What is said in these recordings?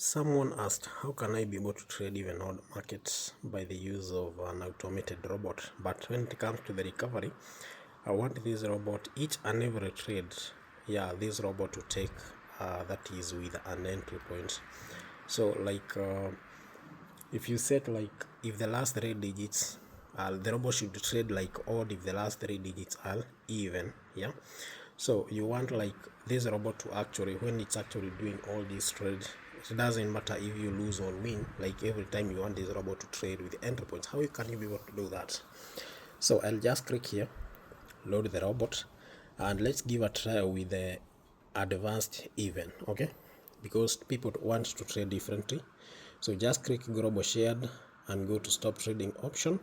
Someone asked, how can I be able to trade even odd markets by the use of an automated robot? But when it comes to the recovery, I want this robot, each and every trade, this robot to take that is with an entry point. So like if you set like if the last 3 digits, the robot should trade like odd if the last 3 digits are even. So you want like this robot to actually, when it's actually doing all these trades, it doesn't matter if you lose or win, like every time you want this robot to trade with entry points. How can you be able to do that? So I'll just click here, load the robot, and let's give a try with the advanced even, okay, because people want to trade differently. So just click global shared and go to stop trading option.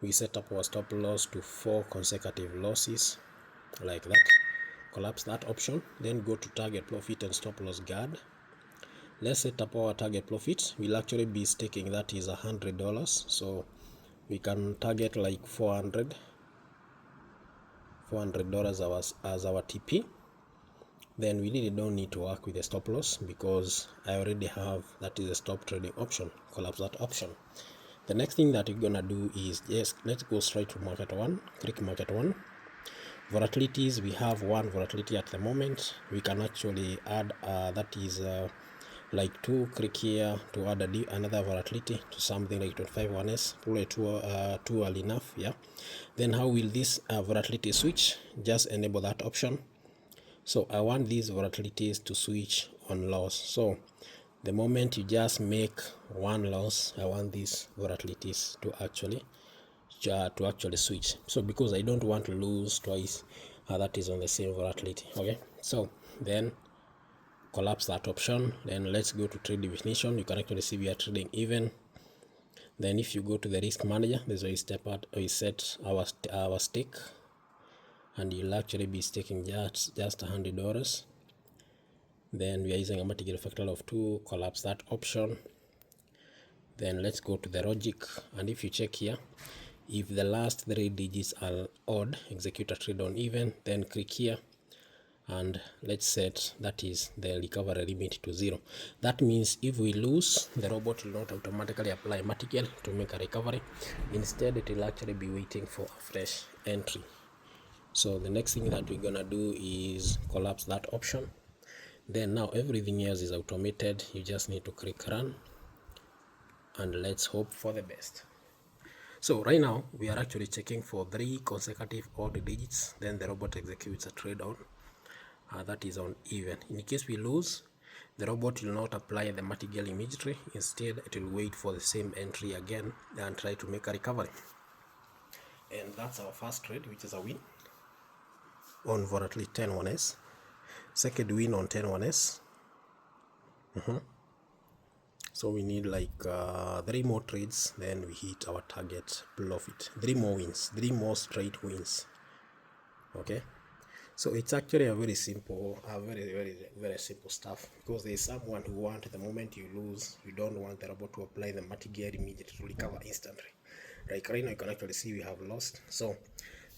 We set up our stop loss to 4 consecutive losses like that. Collapse that option, then go to target profit and stop loss guard. Let's set up our target profit. We'll actually be staking that is $100, so we can target like $400 as our TP. Then we really don't need to work with the stop loss because I already have that is a stop trading option. Collapse that option. The next thing that we're gonna do is let's go straight to market one. Click market one. Volatilities, we have one volatility at the moment. We can actually add that is like 2. Click here to add another volatility to something like 25 1s, probably too early enough. Then how will this volatility switch? Just enable that option. So I want these volatilities to switch on loss. So the moment you just make one loss, I want these volatilities to actually switch. So because I don't want to lose twice, that is on the same volatility. Okay, so then collapse that option. Then let's go to trade definition. You can actually see we are trading even. Then if you go to the risk manager, there's where you step out, we set our stake, and you'll actually be staking just $100. Then we are using a multi factor of 2. Collapse that option. Then let's go to the logic, and if you check here, if the last 3 digits are odd, execute a trade on even. Then click here and let's set that is the recovery limit to 0. That means if we lose, the robot will not automatically apply material to make a recovery. Instead, it will actually be waiting for a fresh entry. So the next thing that we're gonna do is collapse that option. Then now everything else is automated. You just need to click run and let's hope for the best. So right now we are actually checking for 3 consecutive odd digits, then the robot executes a trade on that is on even. In case we lose, the robot will not apply the material immediately. Instead, it will wait for the same entry again and try to make a recovery. And that's our first trade, which is a win on volatility 10 1s. Second win on 10 1s. So we need like 3 more trades, then we hit our target profit. 3 more wins, 3 more straight wins. Okay, so it's actually a very simple, very simple stuff, because there is someone who wants the moment you lose, you don't want the robot to apply the material immediately to recover instantly. Like right now you can actually see we have lost. So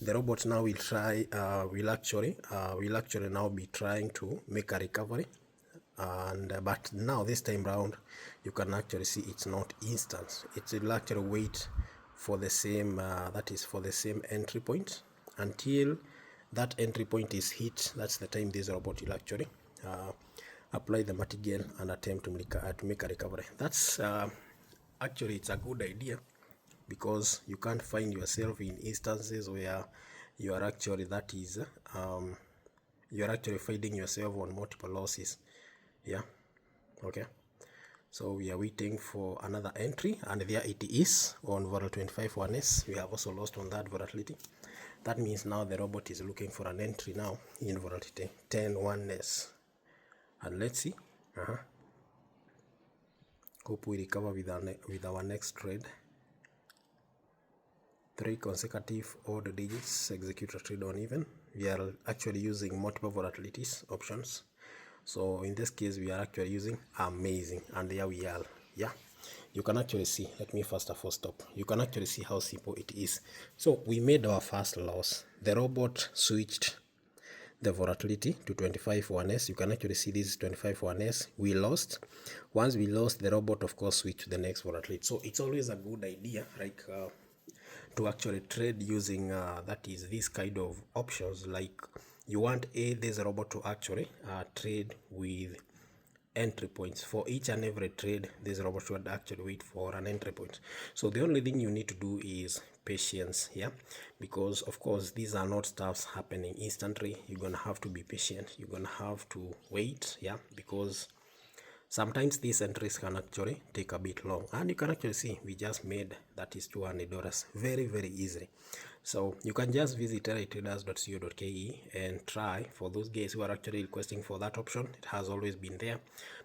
the robot now will try, will actually now be trying to make a recovery. And but now this time round you can actually see it's not instant. It will actually wait for the same that is for the same entry point until that entry point is hit. That's the time this robot will actually apply the material and attempt to make a recovery. That's actually it's a good idea, because you can't find yourself in instances where you are actually you are actually finding yourself on multiple losses. Okay, so we are waiting for another entry, and there it is on volatility 25 1s. We have also lost on that volatility. That means now the robot is looking for an entry now in volatility 10 1s, and let's see. Hope we recover with our next trade. 3 consecutive odd digits, execute a trade on even. We are actually using multiple volatilities options. So in this case we are actually using amazing, and there we are. You can actually see, let me first of all stop. You can actually see how simple it is. So we made our first loss. The robot switched the volatility to 25 1s. You can actually see this is 25 1s. We lost. Once we lost, the robot of course switch to the next volatility. So it's always a good idea, like to actually trade using that is this kind of options. Like you want this robot to actually trade with entry points for each and every trade. This robot should actually wait for an entry point. So the only thing you need to do is patience, yeah, because of course these are not stuffs happening instantly. You're gonna have to be patient, you're gonna have to wait, yeah, because sometimes these entries can actually take a bit long, and you can actually see we just made that is $200 very easily. So you can just visit teratraders.co.ke and try. For those guys who are actually requesting for that option, it has always been there,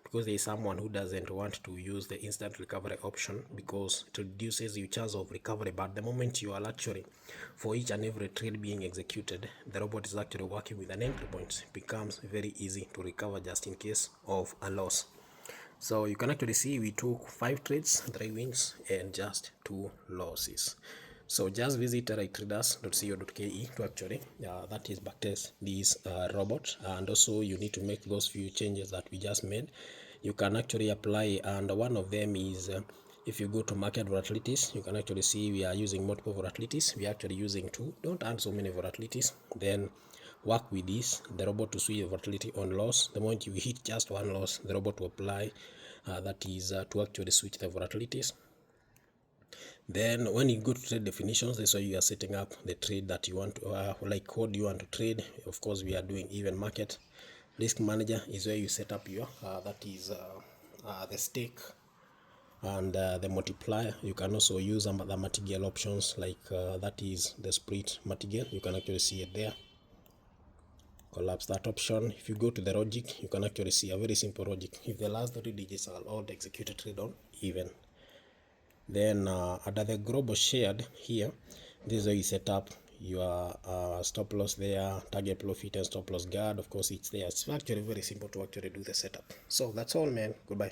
because there is someone who doesn't want to use the instant recovery option because it reduces your chance of recovery. But the moment you are actually, for each and every trade being executed, the robot is actually working with an entry point, it becomes very easy to recover just in case of a loss. So you can actually see we took 5 trades, 3 wins and just 2 losses. So just visit rightraders.co.ke to actually that is backtest this robot, and also you need to make those few changes that we just made. You can actually apply, and one of them is if you go to market volatilities, you can actually see we are using multiple volatilities. We are actually using 2. Don't add so many volatilities, then work with this, the robot to switch the volatility on loss. The moment you hit just one loss, the robot will apply that is to actually switch the volatilities. Then when you go to trade definitions, this is why you are setting up the trade that you want to like what you want to trade. Of course we are doing even market. Risk manager is where you set up your that is the stake and the multiplier. You can also use the material options, like that is the split material. You can actually see it there. Collapse that option. If you go to the logic, you can actually see a very simple logic. If the last 3 digits are all executed trade on even, then under the global shared here, this is how you set up your stop loss there, target profit and stop loss guard. Of course it's there. It's actually very simple to actually do the setup. So that's all, man. Goodbye.